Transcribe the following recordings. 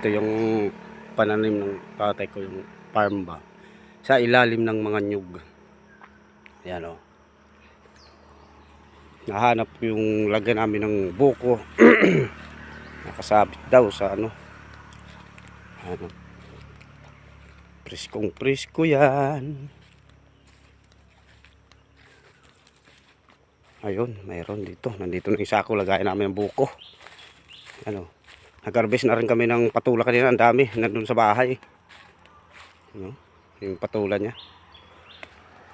Ito yung pananim ng tatay ko, yung farm ba. Sa ilalim ng mga nyug. Ayan o. Nahanap yung lagyan namin ng buko. Nakasabit daw sa ano. Ano. Priskong prisko yan. Ayun, mayroon dito. Nandito na yung sako, lagayan namin ng buko. Ano. Nag-harvest na rin kami ng patula kanina. Ang dami, nandun sa bahay. Ano, yung patula niya.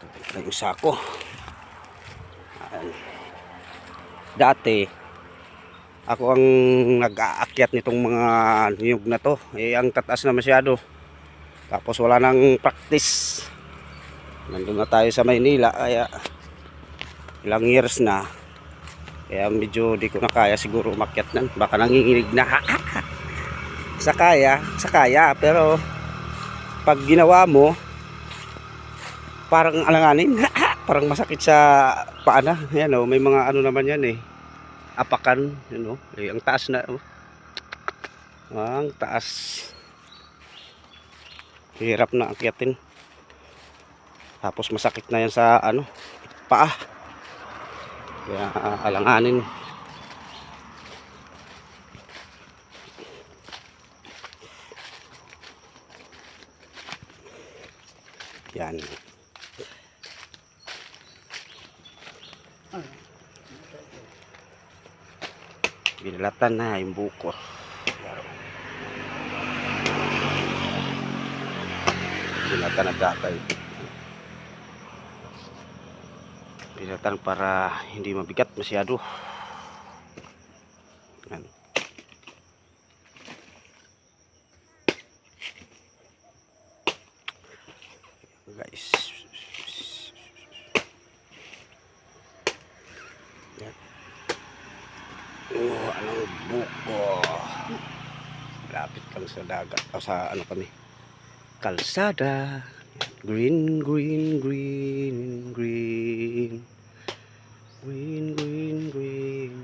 Ito yung sako. Ayan. Dati ako ang nag-aakyat nitong mga niyog na to. Ang tataas na masyado. Tapos wala nang practice. Nandun na tayo sa Maynila. Kaya ilang years na. Kaya medyo di ko na kaya siguro umakyat nan. Baka nanginginig na. Sa kaya. Pero pag ginawa mo, parang alanganin. Parang masakit sa paa na. Yan o, may mga ano naman yan apakan, ang taas na, ang taas, hirap na akyatin, tapos masakit na yan sa paa, kaya alanganin. Yan. Binalatan na yung buko. Binalatan na datay. Binalatan para hindi mabigat masyado. Yan. Guys. Yan. Anong buko. Lapit kami sa dagat o sa kami, kalsada. Green green green green green green green